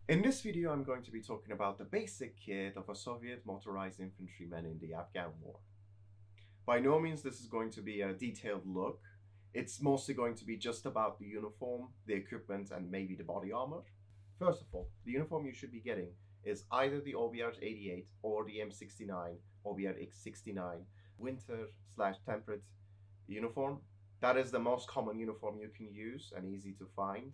In this video, I'm going to be talking about the basic kit of a Soviet motorized infantryman in the Afghan war. By no means this is going to be a detailed look. It's mostly going to be just about the uniform, the equipment, and maybe the body armor. First of all, the uniform you should be getting is either the OBR-88 or the M69 OBR-X69 winter/temperate uniform. That is the most common uniform you can use and easy to find.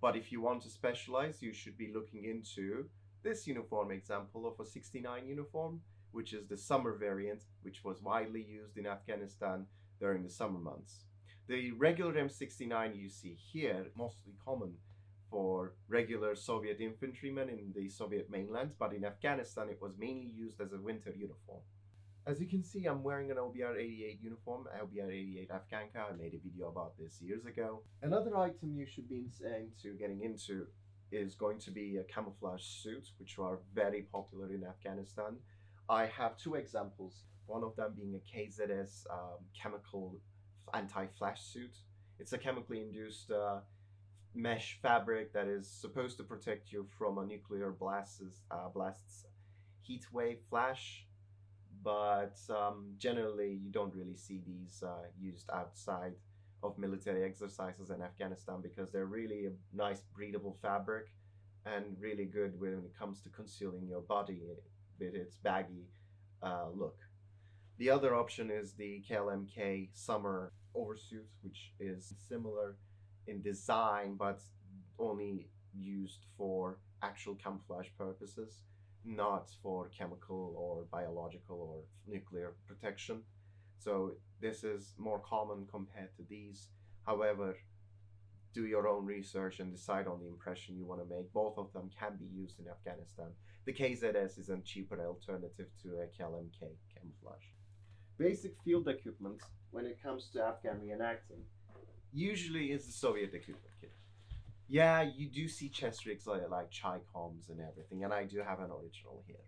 But if you want to specialize, you should be looking into this uniform example of a 69 uniform, which is the summer variant, which was widely used in Afghanistan during the summer months. The regular M69 you see here, mostly common for regular Soviet infantrymen in the Soviet mainland, but in Afghanistan it was mainly used as a winter uniform. As you can see, I'm wearing an OBR-88 uniform, OBR-88 Afghanka. I made a video about this years ago. Another item you should be getting into is going to be a camouflage suit, which are very popular in Afghanistan. I have two examples, one of them being a KZS chemical anti-flash suit. It's a chemically induced mesh fabric that is supposed to protect you from a nuclear blast's heat wave flash. But generally you don't really see these used outside of military exercises in Afghanistan because they're really a nice breathable fabric and really good when it comes to concealing your body with its baggy look. The other option is the KLMK summer oversuit, which is similar in design but only used for actual camouflage purposes, not for chemical or biological or nuclear protection. So this is more common compared to these. However, do your own research and decide on the impression you want to make. Both of them can be used in Afghanistan. The KZS is a cheaper alternative to a KLMK camouflage. Basic field equipment when it comes to Afghan reenacting usually is the Soviet equipment kit. Yeah, you do see chest rigs like Chi-Coms and everything, and I do have an original here.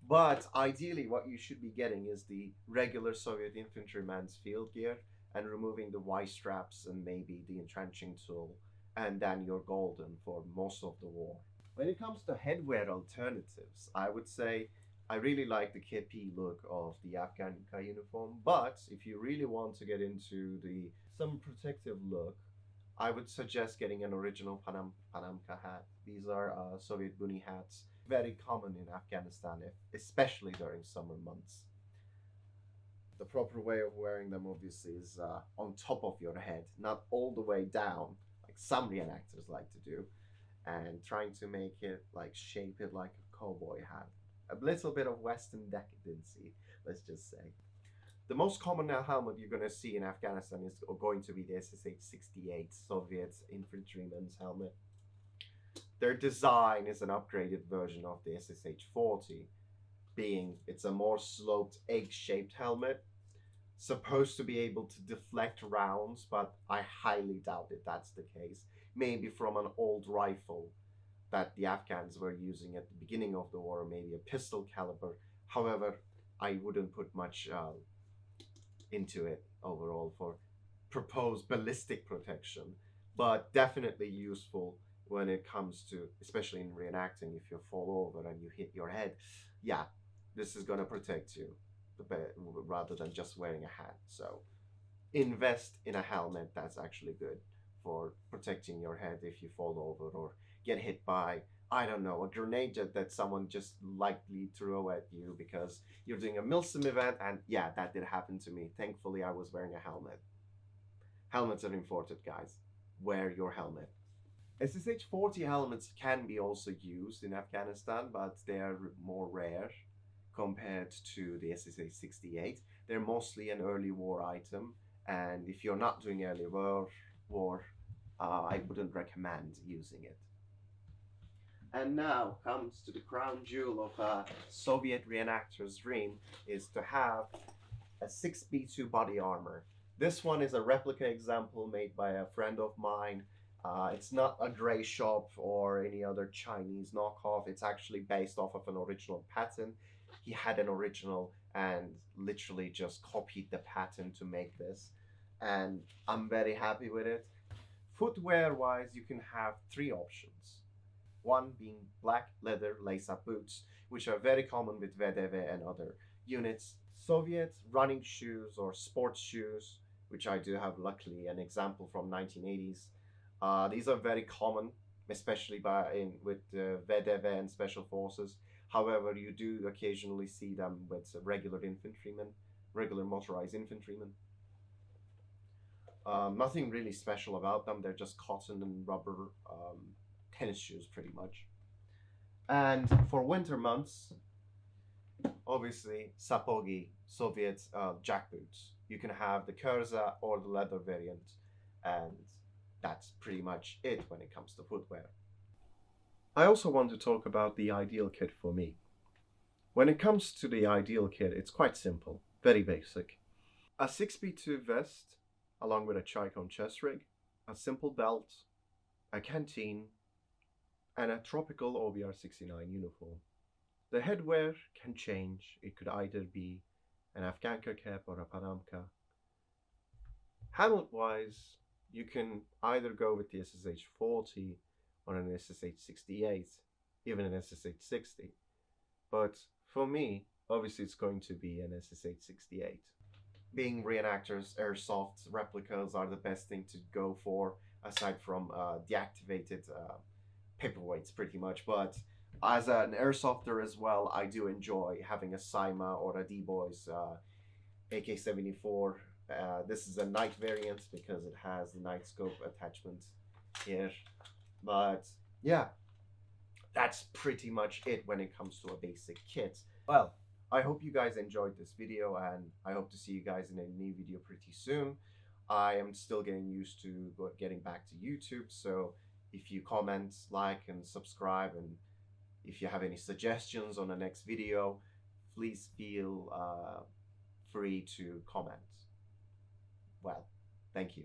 But ideally, what you should be getting is the regular Soviet infantryman's field gear and removing the Y straps and maybe the entrenching tool, and then you're golden for most of the war. When it comes to headwear alternatives, I would say I really like the kepi look of the Afghan uniform, but if you really want to get into the some protective look, I would suggest getting an original Panamka hat. These are Soviet buni hats, very common in Afghanistan, especially during summer months. The proper way of wearing them obviously is on top of your head, not all the way down, like some reenactors like to do, and trying to make it shape it like a cowboy hat. A little bit of Western decadency, let's just say. The most common helmet you're going to see in Afghanistan is going to be the SSH-68 Soviet infantryman's helmet. Their design is an upgraded version of the SSH-40, being it's a more sloped egg-shaped helmet, supposed to be able to deflect rounds, but I highly doubt if that's the case. Maybe from an old rifle that the Afghans were using at the beginning of the war, or maybe a pistol caliber. However, I wouldn't put much into it overall for proposed ballistic protection, but definitely useful when it comes to, especially in reenacting, if you fall over and you hit your head. Yeah, this is going to protect you rather than just wearing a hat. So invest in a helmet that's actually good for protecting your head if you fall over or get hit by, I don't know, a grenade that someone just lightly threw at you because you're doing a Milsim event, and yeah, that did happen to me. Thankfully, I was wearing a helmet. Helmets are important, guys. Wear your helmet. SSH-40 helmets can be also used in Afghanistan, but they are more rare compared to the SSH-68. They're mostly an early war item, and if you're not doing early war, I wouldn't recommend using it. And now comes to the crown jewel of a Soviet reenactor's dream, is to have a 6B2 body armor. This one is a replica example made by a friend of mine. It's not a gray shop or any other Chinese knockoff. It's actually based off of an original pattern. He had an original and literally just copied the pattern to make this. And I'm very happy with it. Footwear wise, you can have three options. One being black leather lace-up boots, which are very common with VDV and other units. Soviet running shoes or sports shoes, which I do have luckily an example from 1980s. These are very common, especially with VDV and special forces. However, you do occasionally see them with regular infantrymen, regular motorized infantrymen. Nothing really special about them. They're just cotton and rubber tennis shoes, pretty much. And for winter months, obviously, sapogi, Soviet jack boots. You can have the Kurza or the leather variant, and that's pretty much it when it comes to footwear. I also want to talk about the ideal kit for me. When it comes to the ideal kit, it's quite simple, very basic. A 6B2 vest, along with a Chicon chest rig, a simple belt, a canteen, and a tropical OBR-69 uniform. The headwear can change. It could either be an Afghan cap or a Panamka. Helmet-wise, you can either go with the SSH-40 or an SSH-68, even an SSH-60. But for me, obviously it's going to be an SSH-68. Being reenactors, airsoft replicas are the best thing to go for, aside from deactivated paperweights, pretty much. But as an airsofter as well, I do enjoy having a Saima or a D-Boys AK-74. This is a night variant because it has the night scope attachment here. But yeah, that's pretty much it when it comes to a basic kit. Well, I hope you guys enjoyed this video, and I hope to see you guys in a new video pretty soon. I am still getting used to getting back to YouTube, so if you comment, like, and subscribe, and if you have any suggestions on the next video, please feel free to comment. Well, thank you.